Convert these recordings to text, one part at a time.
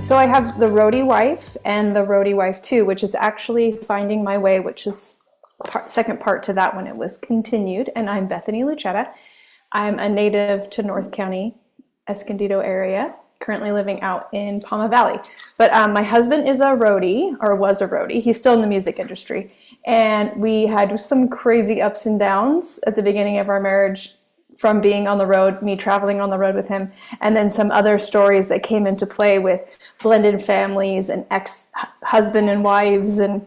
So I have the Roadie Wife and the Roadie Wife 2, which is actually Finding My Way, which is second part to that one. It was continued. And I'm Bethany Luchetta. I'm a native to North County, Escondido area, currently living out in Palma Valley. But my husband is a roadie, or was a roadie. He's still in the music industry. And we had some crazy ups and downs at the beginning of our marriage, from being on the road, me traveling on the road with him, and then some other stories that came into play with blended families and ex-husband and wives and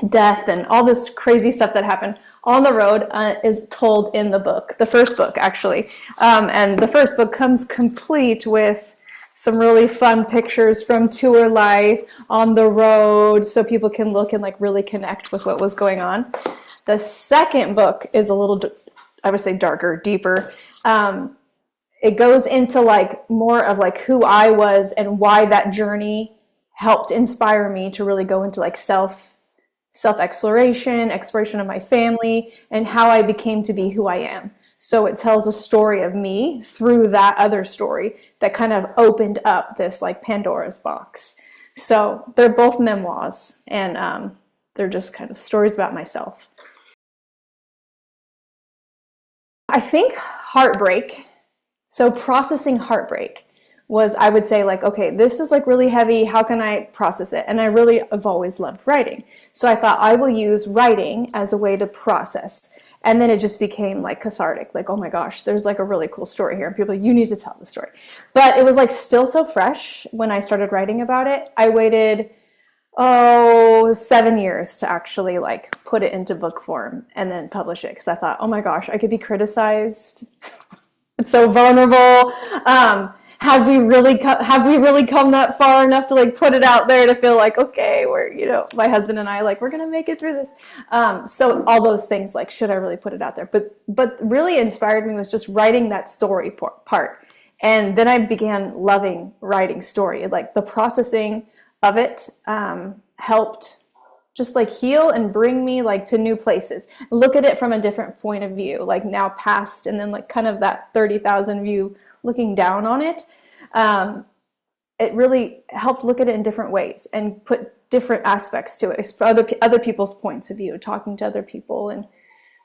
death and all this crazy stuff that happened on the road is told in the book, the first book actually. And the first book comes complete with some really fun pictures from tour life on the road, so people can look and like really connect with what was going on. The second book is a little, I would say, darker, deeper. It goes into like more of like who I was and why that journey helped inspire me to really go into like self-exploration, exploration of my family, and how I became to be who I am. So it tells a story of me through that other story that kind of opened up this like Pandora's box. So they're both memoirs, and they're just kind of stories about myself. I think heartbreak, so processing heartbreak was, I would say, like, okay, this is like really heavy. How can I process it? And I really have always loved writing. So I thought I will use writing as a way to process. And then it just became like cathartic, like, oh my gosh, there's like a really cool story here. And people, you need to tell the story. But it was like still so fresh when I started writing about it. I waited 7 years to actually like put it into book form and then publish it, because I thought, oh my gosh, I could be criticized. It's so vulnerable. Have we really come that far enough to like put it out there to feel like, okay, we're, my husband and I, like, we're gonna make it through this. So all those things, like, should I really put it out there? But really inspired me was just writing that story part, and then I began loving writing story. Like the processing of it helped just like heal and bring me like to new places. Look at it from a different point of view, like now past, and then like kind of that 30,000 view looking down on it. It really helped look at it in different ways and put different aspects to it, other people's points of view, talking to other people and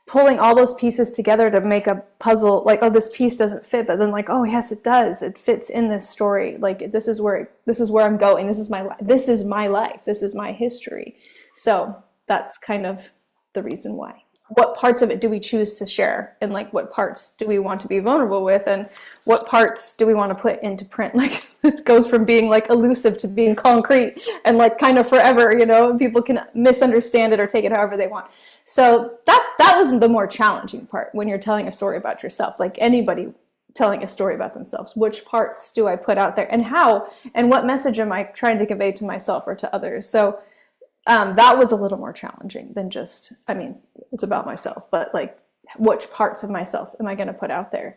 pulling all those pieces together to make a puzzle. Like, oh, this piece doesn't fit, but then like, oh yes, it does. It fits in this story. Like this is where I'm going. This is my life. This is my history. So that's kind of the reason why. What parts of it do we choose to share, and like what parts do we want to be vulnerable with, and what parts do we want to put into print? Like it goes from being like elusive to being concrete and like kind of forever, and people can misunderstand it or take it however they want. So that was the more challenging part when you're telling a story about yourself, like anybody telling a story about themselves. Which parts do I put out there, and how, and what message am I trying to convey to myself or to others? So that was a little more challenging than just, it's about myself, but like which parts of myself am I going to put out there?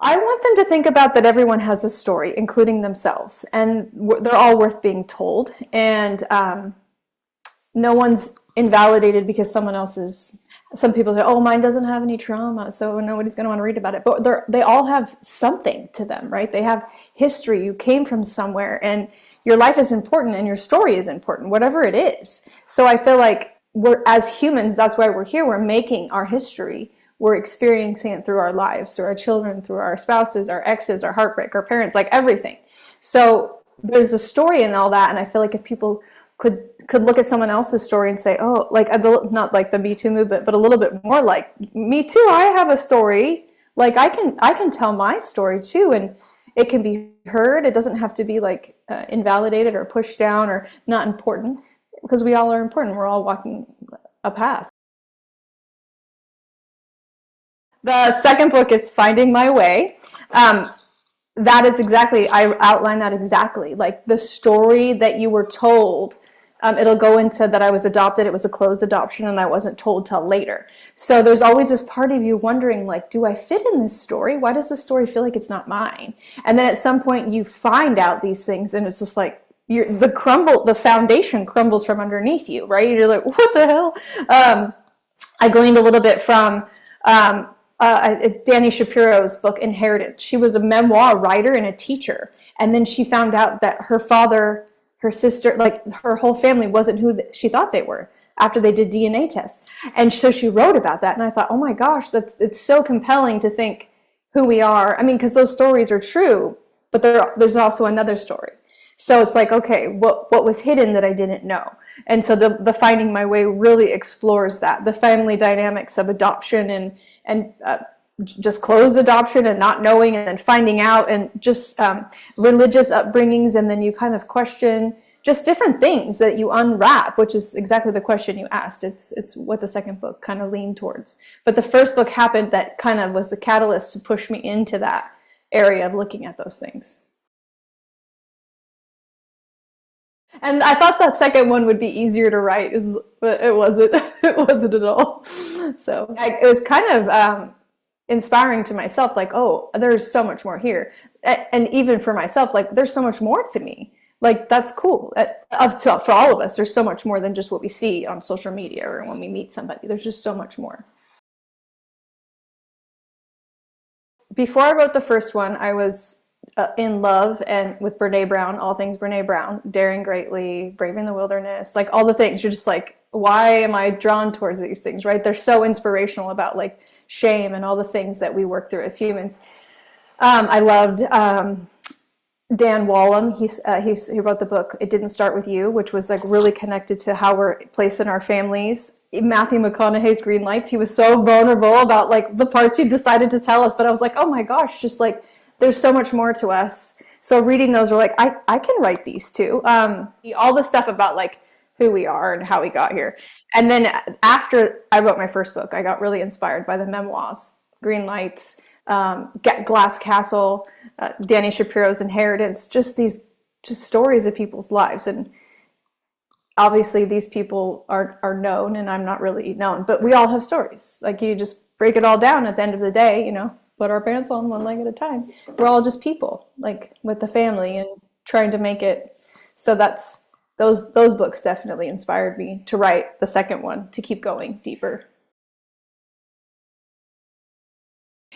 I want them to think about that everyone has a story, including themselves, and they're all worth being told, and no one's invalidated because someone else's. Some people say, oh, mine doesn't have any trauma, so nobody's going to want to read about it. But they all have something to them, right? They have history. You came from somewhere, and your life is important, and your story is important, whatever it is. So I feel like as humans, that's why we're here. We're making our history. We're experiencing it through our lives, through our children, through our spouses, our exes, our heartbreak, our parents, like everything. So there's a story in all that, and I feel like if people could look at someone else's story and say, oh, like, not like the Me Too movement, but a little bit more like, me too, I have a story. Like I can tell my story too, and it can be heard. It doesn't have to be like invalidated or pushed down or not important, because we all are important. We're all walking a path. The second book is Finding My Way. That is exactly, I outline that exactly, like the story that you were told. It'll go into that I was adopted. It was a closed adoption, and I wasn't told till later. So there's always this part of you wondering, like, do I fit in this story? Why does this story feel like it's not mine? And then at some point you find out these things, and it's just like the foundation crumbles from underneath you, right? You're like, what the hell? I gleaned a little bit from Danny Shapiro's book Inheritance. She was a memoir writer and a teacher, and then she found out that her father, her sister, like her whole family wasn't who she thought they were after they did DNA tests. And so she wrote about that, and I thought, oh my gosh, it's so compelling to think who we are. I mean, because those stories are true, but there's also another story. So it's like, okay, what was hidden that I didn't know? And so the Finding My Way really explores that, the family dynamics of adoption and just closed adoption and not knowing and then finding out, and just religious upbringings, and then you kind of question just different things that you unwrap, which is exactly the question you asked. It's what the second book kind of leaned towards. But the first book happened that kind of was the catalyst to push me into that area of looking at those things. And I thought that second one would be easier to write, but it wasn't. It wasn't at all. So it was kind of inspiring to myself, like, oh, there's so much more here. And even for myself, like, there's so much more to me. Like, that's cool. For all of us, there's so much more than just what we see on social media or when we meet somebody. There's just so much more. Before I wrote the first one, I was in love and with Brene Brown, all things Brene Brown, Daring Greatly, Braving the Wilderness, like all the things. You're just like, why am I drawn towards these things, right? They're so inspirational about like shame and all the things that we work through as humans. I loved Dan Wallum. He wrote the book It Didn't Start With You, which was like really connected to how we're placed in our families. Matthew McConaughey's Green Lights, he was so vulnerable about like the parts he decided to tell us, but I was like, oh my gosh, just like there's so much more to us. So reading those were like, I can write these too. All the stuff about like who we are and how we got here. And then after I wrote my first book, I got really inspired by the memoirs, Green Lights, Glass Castle, Danny Shapiro's Inheritance, just stories of people's lives. And obviously these people are known and I'm not really known, but we all have stories. Like, you just break it all down at the end of the day, put our pants on one leg at a time. We're all just people, like with the family and trying to make it. So those books definitely inspired me to write the second one, to keep going deeper.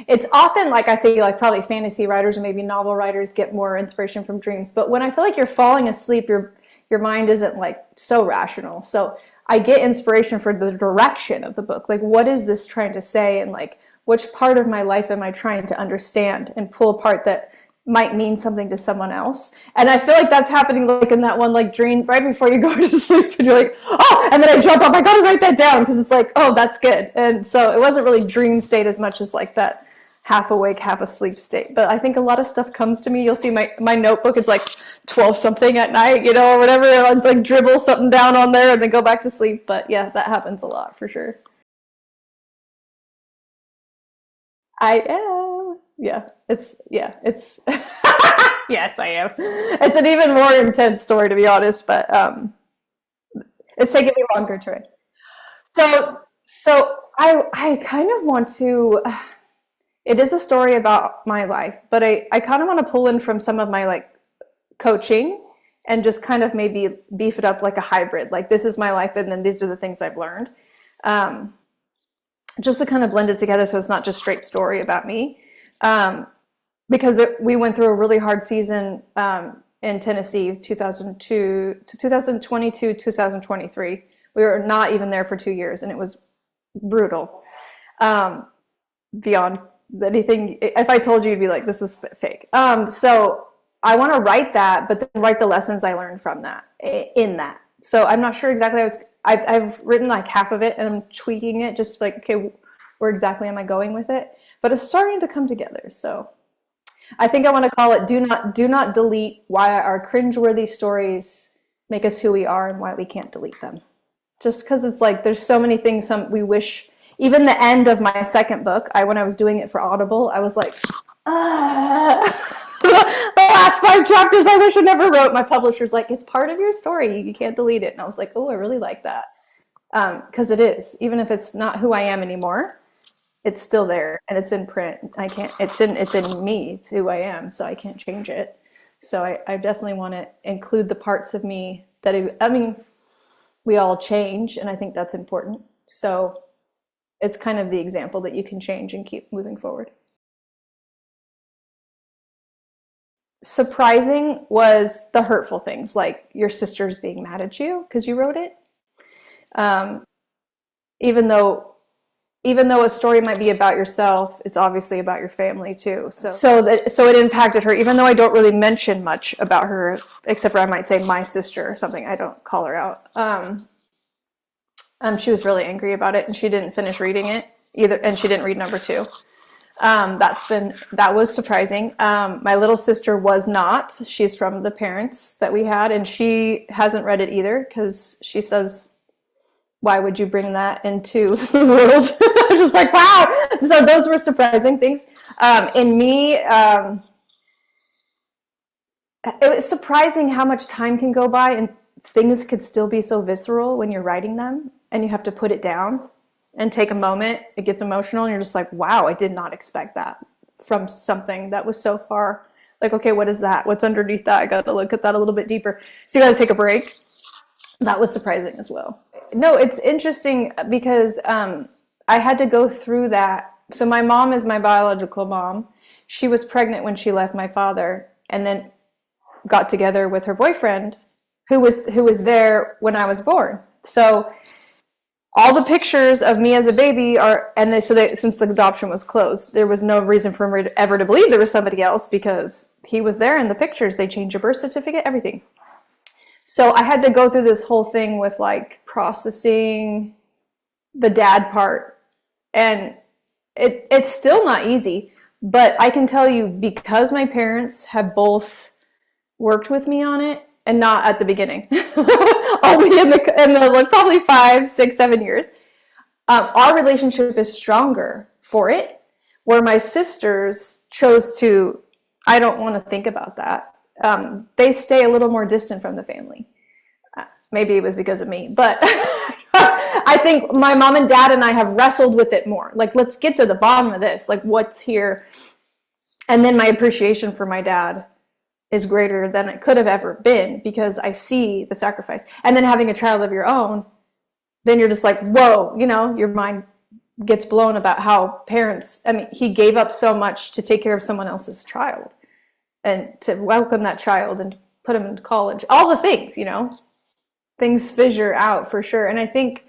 It's often like, I think like probably fantasy writers or maybe novel writers get more inspiration from dreams. But when I feel like you're falling asleep, your mind isn't like so rational. So I get inspiration for the direction of the book. Like, what is this trying to say? And like, which part of my life am I trying to understand and pull apart that might mean something to someone else? And I feel like that's happening like in that one like dream right before you go to sleep, and you're like, oh, and then I jump up, I gotta write that down because it's like, oh, that's good. And so it wasn't really dream state as much as like that half awake, half asleep state. But I think a lot of stuff comes to me. You'll see my notebook, it's like 12 something at night, or whatever. I'll like dribble something down on there and then go back to sleep. But yeah, that happens a lot for sure. I am. It's yes, I am. It's an even more intense story, to be honest, but it's taken me longer to write. So I kind of want to. It is a story about my life, but I kind of want to pull in from some of my like coaching and just kind of maybe beef it up like a hybrid. Like, this is my life, and then these are the things I've learned. Um, just to kind of blend it together so it's not just straight story about me. Because we went through a really hard season in Tennessee, 2002 to 2022, 2023. We were not even there for 2 years, and it was brutal. Beyond anything, if I told you, you'd be like, this is fake. So I want to write that, but then write the lessons I learned from that in that. So I'm not sure exactly how I've written like half of it, and I'm tweaking it just like, okay, where exactly am I going with it? But it's starting to come together. So I think I want to call it do not delete why our cringeworthy stories make us who we are and why we can't delete them. Just because it's like there's so many things we wish. Even the end of my second book, when I was doing it for Audible, I was like, the last 5 chapters I wish I never wrote. My publisher's like, it's part of your story. You can't delete it. And I was like, oh, I really like that. Because it is. Even if it's not who I am anymore, it's still there and it's in print. It's in me. It's who I am. So I can't change it. So I definitely want to include the parts of me that, we all change. And I think that's important. So it's kind of the example that you can change and keep moving forward. Surprising was the hurtful things, like your sisters being mad at you because you wrote it. Um, even though a story might be about yourself, it's obviously about your family too. So it impacted her, even though I don't really mention much about her, except for I might say my sister or something. I don't call her out. She was really angry about it, and she didn't finish reading it either, and she didn't read number 2. That was surprising. My little sister was not. She's from the parents that we had, and she hasn't read it either because she says, why would you bring that into the world? I was just like, wow. So those were surprising things. In me, it was surprising how much time can go by and things could still be so visceral when you're writing them, and you have to put it down and take a moment. It gets emotional, and you're just like, wow, I did not expect that from something that was so far. Like, okay, what is that? What's underneath that? I got to look at that a little bit deeper. So you got to take a break. That was surprising as well. No, it's interesting because I had to go through that. So my mom is my biological mom. She was pregnant when she left my father, and then got together with her boyfriend, who was there when I was born. So all the pictures of me as a baby are, and since the adoption was closed, there was no reason for me ever to believe there was somebody else because he was there in the pictures. They changed your birth certificate, everything. So I had to go through this whole thing with like processing the dad part, and it's still not easy, but I can tell you, because my parents have both worked with me on it, and not at the beginning, only in the like probably 5, 6, 7 years, our relationship is stronger for it, where my sisters chose to, I don't want to think about that. They stay a little more distant from the family. Maybe it was because of me, but I think my mom and dad and I have wrestled with it more. Like, let's get to the bottom of this. Like, what's here? And then my appreciation for my dad is greater than it could have ever been because I see the sacrifice. And then having a child of your own, then you're just like, whoa, your mind gets blown about how parents, he gave up so much to take care of someone else's child and to welcome that child and put him into college, all the things, things fissure out for sure. And I think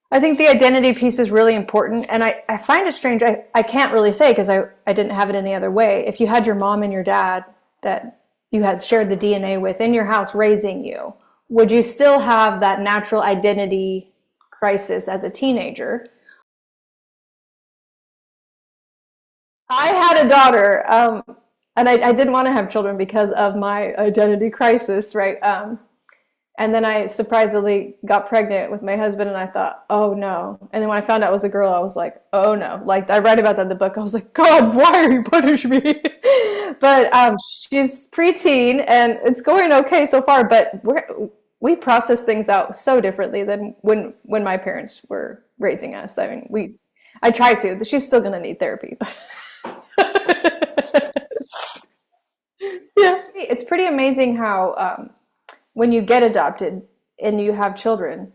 the identity piece is really important. And I find it strange. I can't really say because I didn't have it any other way. If you had your mom and your dad that you had shared the DNA with in your house raising you, would you still have that natural identity crisis as a teenager? I had a daughter, and I didn't want to have children because of my identity crisis, right? And then I surprisingly got pregnant with my husband, and I thought, oh no. And then when I found out it was a girl, I was like, oh no. Like, I read about that in the book. I was like, God, why are you punishing me? But she's preteen, and it's going okay so far, but we process things out so differently than when my parents were raising us. I try to. She's still going to need therapy. Yeah. It's pretty amazing how when you get adopted and you have children,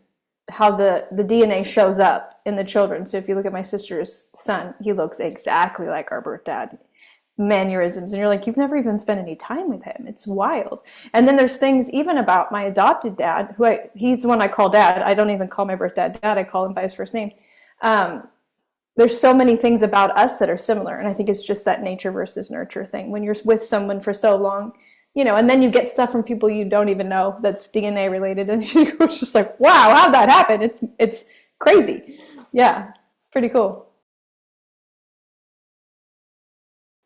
how the DNA shows up in the children. So if you look at my sister's son, he looks exactly like our birth dad. Mannerisms, and you're like, you've never even spent any time with him. It's wild. And then there's things even about my adopted dad, he's the one I call dad. I don't even call my birth dad dad. I call him by his first name. There's so many things about us that are similar, and I think it's just that nature versus nurture thing. When you're with someone for so long, and then you get stuff from people you don't even know that's DNA related, and you're just like, wow, how'd that happen? It's crazy. Yeah, it's pretty cool.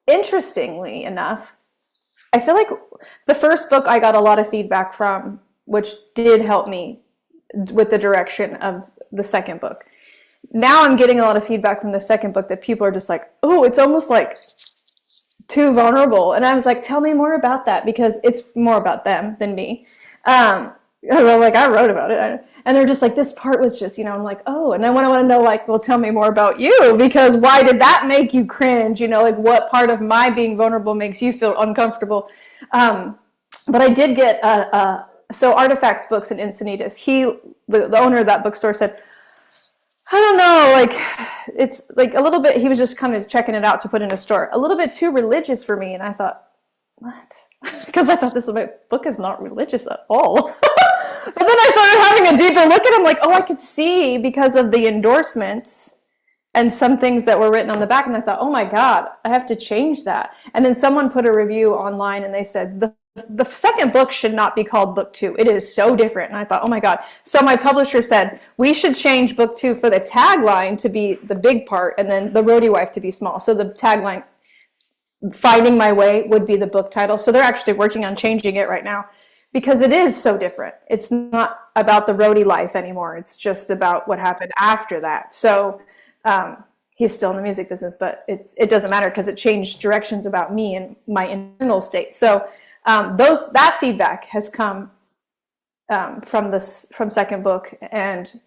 Interestingly enough, I feel like the first book I got a lot of feedback from, which did help me with the direction of the second book. Now I'm getting a lot of feedback from the second book that people are just like, oh, it's almost like too vulnerable. And I was like, tell me more about that, because it's more about them than me. I'm like, I wrote about it. And they're just like, this part was just, I'm like, oh, and I want to know, like, well, tell me more about you, because why did that make you cringe? Like, what part of my being vulnerable makes you feel uncomfortable? But I did get, so Artifacts Books in Encinitas, the owner of that bookstore said, I don't know, like it's like a little bit, he was just kind of checking it out to put in a store. A little bit too religious for me, and I thought, what? Because I thought this book is not religious at all. But then I started having a deeper look at him, like, oh, I could see because of the endorsements and some things that were written on the back, and I thought, oh my God, I have to change that. And then someone put a review online and they said, the second book should not be called book 2. It is so different. And I thought, oh my God. So my publisher said, we should change book 2 for the tagline to be the big part and then the roadie wife to be small. So the tagline, Finding My Way, would be the book title. So they're actually working on changing it right now because it is so different. It's not about the roadie life anymore. It's just about what happened after that. So he's still in the music business, but it doesn't matter because it changed directions about me and my internal state. So that feedback has come from second book, and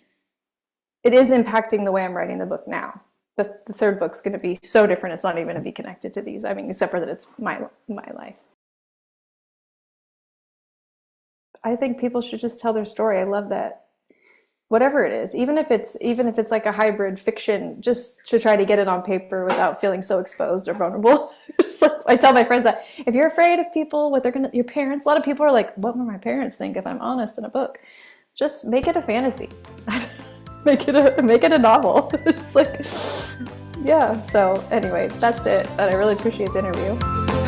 it is impacting the way I'm writing the book now. The third book's going to be so different. It's not even going to be connected to these. I mean, except for that it's my life. I think people should just tell their story. I love that. Whatever it is, even if it's like a hybrid fiction, just to try to get it on paper without feeling so exposed or vulnerable. Like, I tell my friends that if you're afraid of people, your parents, a lot of people are like, what will my parents think if I'm honest in a book? Just make it a fantasy. make it a novel. It's like, yeah. So anyway, that's it. But I really appreciate the interview.